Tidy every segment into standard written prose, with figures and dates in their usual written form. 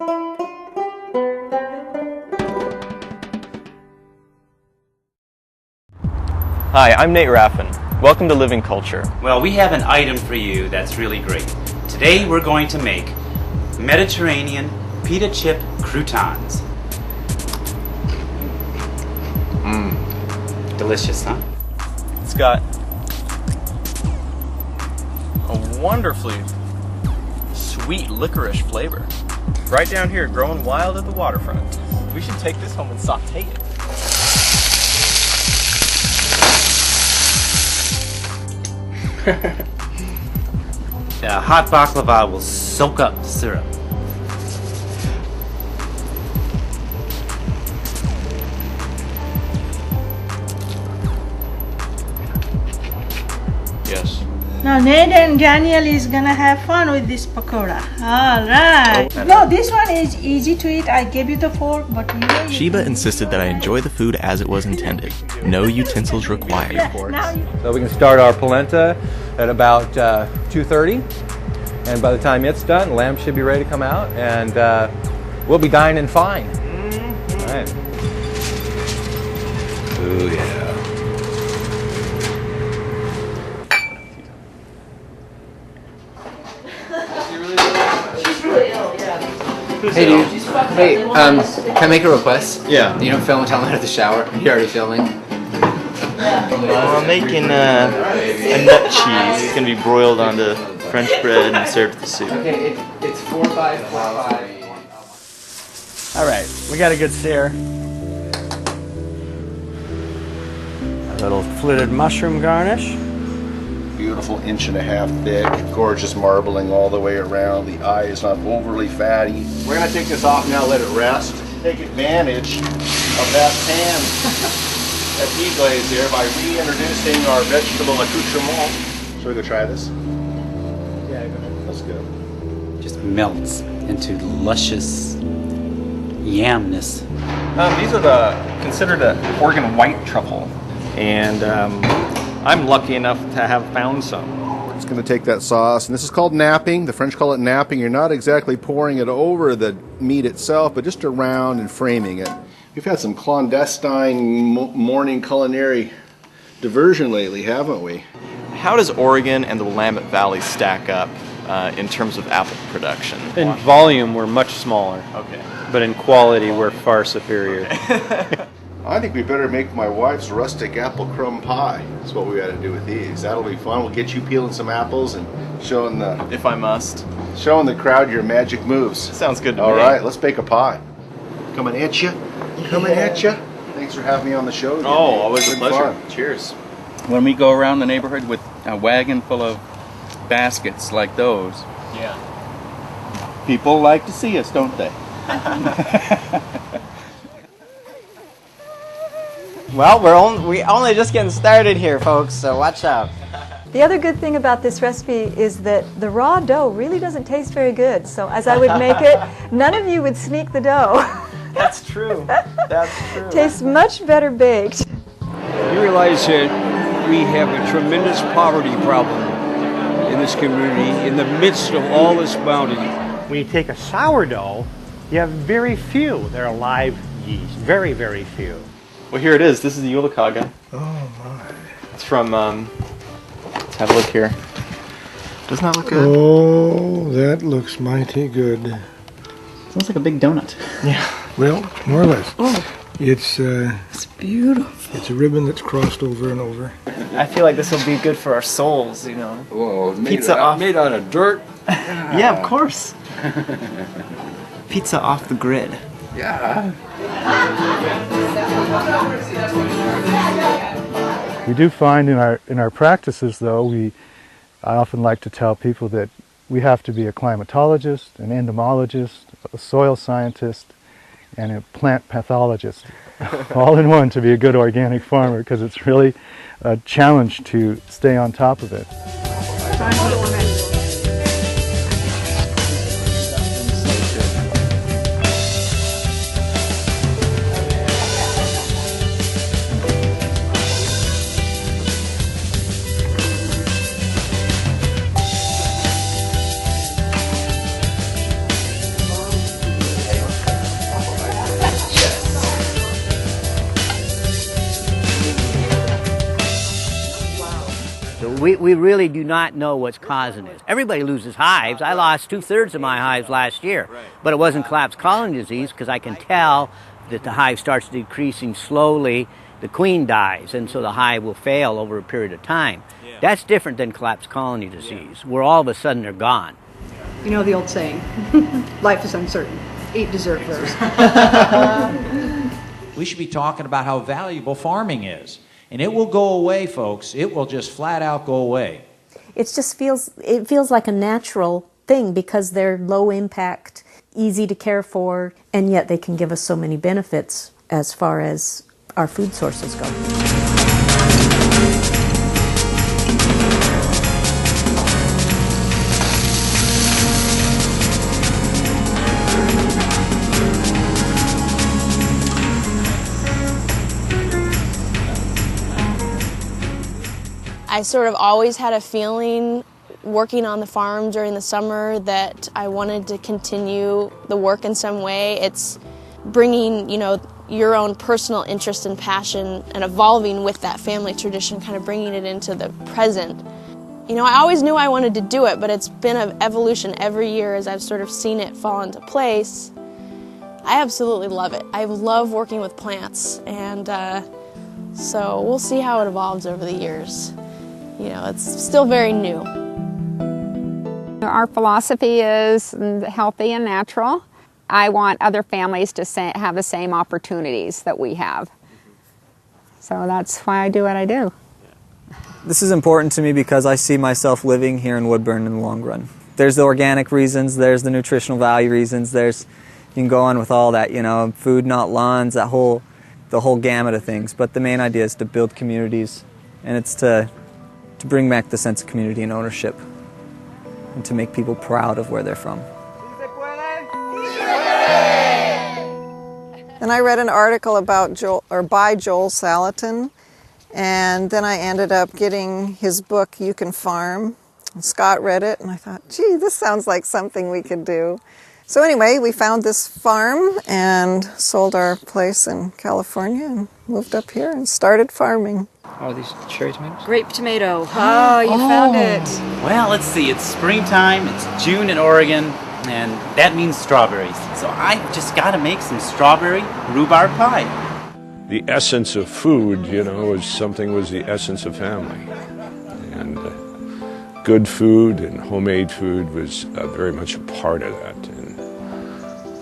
Hi, I'm Nate Raffin. Welcome to Living Culture. Well, we have an item for you that's really great. Today we're going to make Mediterranean pita chip croutons. Delicious, huh? It's got a wonderfully sweet licorice flavor. Right down here, growing wild at the waterfront. We should take this home and saute it. Hot baklava will soak up the syrup. Yes. Now Nate and Daniel is gonna have fun with this pakora. All right. No, this one is easy to eat. I gave you the fork, but you know. Sheba insisted that I enjoy the food as it was intended. No utensils required. So we can start our polenta at about 2:30, and by the time it's done, lamb should be ready to come out, and we'll be dining fine. All right. Oh yeah. Hey dude, hey, can I make a request? Yeah. You don't film until I'm out of the shower. You're already filming. I'm making a nut cheese. It's going to be broiled onto French bread and served with the soup. Okay, it's 4-5-4-5. Alright, we got a good stare. A little flitted mushroom garnish. Beautiful 1.5 inch thick, gorgeous marbling all the way around. The eye is not overly fatty. We're going to take this off now, let it rest. Take advantage of that pan that deglaze here by reintroducing our vegetable accoutrement. Shall we go try this? Yeah, go ahead. Let's go. Just melts into luscious yamness. These are considered an Oregon white truffle, and I'm lucky enough to have found some. We're just going to take that sauce, and this is called napping. The French call it napping. You're not exactly pouring it over the meat itself, but just around and framing it. We've had some clandestine morning culinary diversion lately, haven't we? How does Oregon and the Willamette Valley stack up in terms of apple production? In volume, we're much smaller, Okay. but in quality, we're far superior. I think we better make my wife's rustic apple crumb pie. That's what we got to do with these. That'll be fun. We'll get you peeling some apples and showing the If I must. crowd your magic moves. Sounds good to All me. right, let's bake a pie. Coming at you. Coming at you. Thanks for having me on the show again. Oh, always a Been pleasure. fun. Cheers. When we go around the neighborhood with a wagon full of baskets like those, Yeah. people like to see us, don't they? Well, we only just getting started here, folks, so watch out. The other good thing about this recipe is that the raw dough really doesn't taste very good. So as I would make it, none of you would sneak the dough. That's true. That's true. Tastes much better baked. You realize that we have a tremendous poverty problem in this community in the midst of all this bounty. When you take a sourdough, you have very few that are live yeast. Very, very few. Well, here it is. This is the Ulakaga. Oh my. It's from, let's have a look here. Doesn't that look good? Oh, that looks mighty good. Sounds like a big donut. Yeah. Well, more or less. Oh, It's beautiful. it's a ribbon that's crossed over and over. I feel like this will be good for our souls, you know. Whoa, Pizza off. made out of dirt. Yeah, of course. Pizza off the grid. Yeah. We do find in our practices, though, I often like to tell people that we have to be a climatologist, an entomologist, a soil scientist, and a plant pathologist, all in one to be a good organic farmer, because it's really a challenge to stay on top of it. We really do not know what's causing it. Everybody loses hives. I lost 2/3 of my hives last year, but it wasn't collapsed colony disease because I can tell that the hive starts decreasing slowly. The queen dies, and so the hive will fail over a period of time. That's different than collapsed colony disease, where all of a sudden they're gone. You know the old saying, life is uncertain. Eat dessert first. We should be talking about how valuable farming is. And it will go away, folks. It will just flat out go away. It feels like a natural thing because they're low impact, easy to care for, and yet they can give us so many benefits as far as our food sources go. I sort of always had a feeling working on the farm during the summer that I wanted to continue the work in some way. It's bringing, your own personal interest and passion and evolving with that family tradition, kind of bringing it into the present. I always knew I wanted to do it, but it's been an evolution every year as I've sort of seen it fall into place. I absolutely love it. I love working with plants, and so we'll see how it evolves over the years. It's still very new. Our philosophy is healthy and natural. I want other families to have the same opportunities that we have. So that's why I do what I do. This is important to me because I see myself living here in Woodburn in the long run. There's the organic reasons, there's the nutritional value reasons, you can go on with all that, food not lawns, the whole gamut of things. But the main idea is to build communities, and it's to bring back the sense of community and ownership, and to make people proud of where they're from. And I read an article about by Joel Salatin, and then I ended up getting his book, You Can Farm. And Scott read it, and I thought, gee, this sounds like something we could do. So anyway, we found this farm and sold our place in California and moved up here and started farming. Oh, these cherry tomatoes? Grape tomato. Oh, you found it. Well, let's see. It's springtime. It's June in Oregon, and that means strawberries. So I just got to make some strawberry rhubarb pie. The essence of food, was the essence of family. And good food and homemade food was very much a part of that. And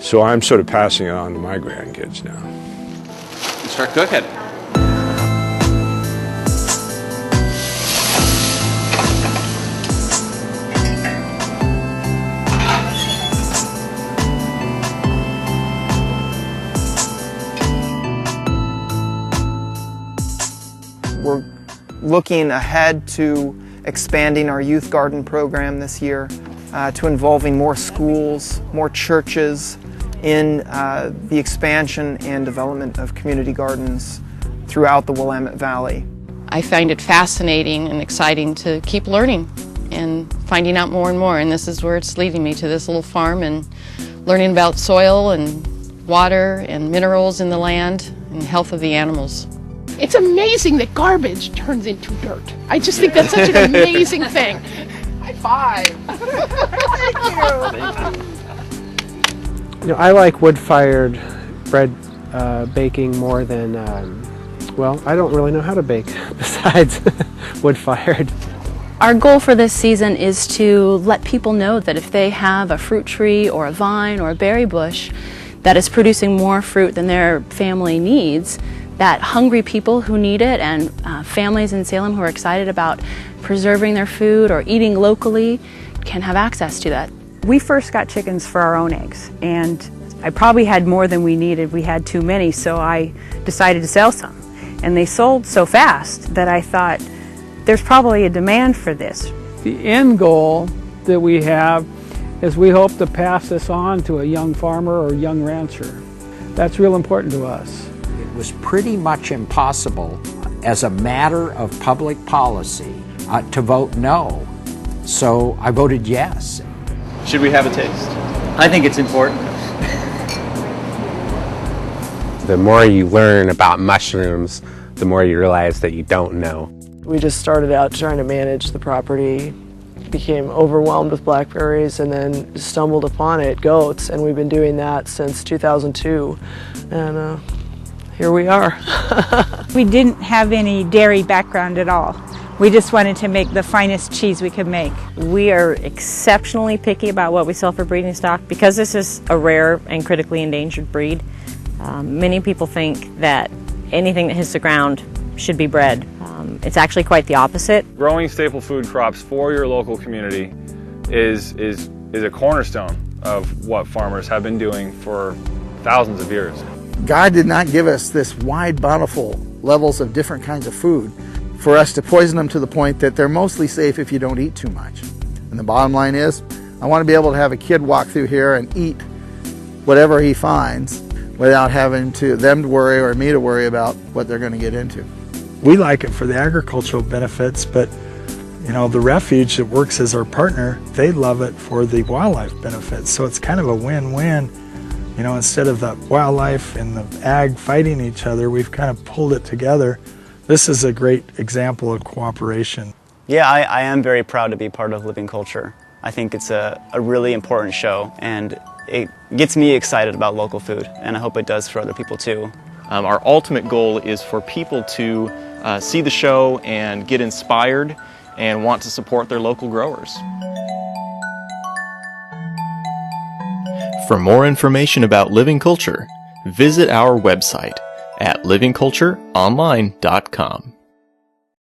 so I'm sort of passing it on to my grandkids now. Start cooking. We're looking ahead to expanding our youth garden program this year, to involving more schools, more churches in the expansion and development of community gardens throughout the Willamette Valley. I find it fascinating and exciting to keep learning and finding out more and more, and this is where it's leading me, to this little farm and learning about soil and water and minerals in the land and health of the animals. It's amazing that garbage turns into dirt. I just think that's such an amazing thing. High five. Thank you. I like wood-fired bread baking more than, I don't really know how to bake besides wood-fired. Our goal for this season is to let people know that if they have a fruit tree or a vine or a berry bush that is producing more fruit than their family needs, that hungry people who need it and families in Salem who are excited about preserving their food or eating locally can have access to that. We first got chickens for our own eggs, and I probably had more than we needed. We had too many, so I decided to sell some. And they sold so fast that I thought, there's probably a demand for this. The end goal that we have is we hope to pass this on to a young farmer or young rancher. That's real important to us. It was pretty much impossible as a matter of public policy to vote no. So I voted yes. Should we have a taste? I think it's important. The more you learn about mushrooms, the more you realize that you don't know. We just started out trying to manage the property, became overwhelmed with blackberries, and then stumbled upon it, goats, and we've been doing that since 2002, and here we are. We didn't have any dairy background at all. We just wanted to make the finest cheese we could make. We are exceptionally picky about what we sell for breeding stock because this is a rare and critically endangered breed. Many people think that anything that hits the ground should be bred. It's actually quite the opposite. Growing staple food crops for your local community is a cornerstone of what farmers have been doing for thousands of years. God did not give us this wide, bountiful levels of different kinds of food for us to poison them to the point that they're mostly safe if you don't eat too much. And the bottom line is, I want to be able to have a kid walk through here and eat whatever he finds without having them to worry or me to worry about what they're going to get into. We like it for the agricultural benefits, but you know, the refuge that works as our partner, they love it for the wildlife benefits. So it's kind of a win-win. You know, instead of the wildlife and the ag fighting each other, we've kind of pulled it together. This is a great example of cooperation. Yeah, I am very proud to be part of Living Culture. I think it's a really important show, and it gets me excited about local food, and I hope it does for other people too. Our ultimate goal is for people to see the show and get inspired and want to support their local growers. For more information about Living Culture, visit our website at livingcultureonline.com.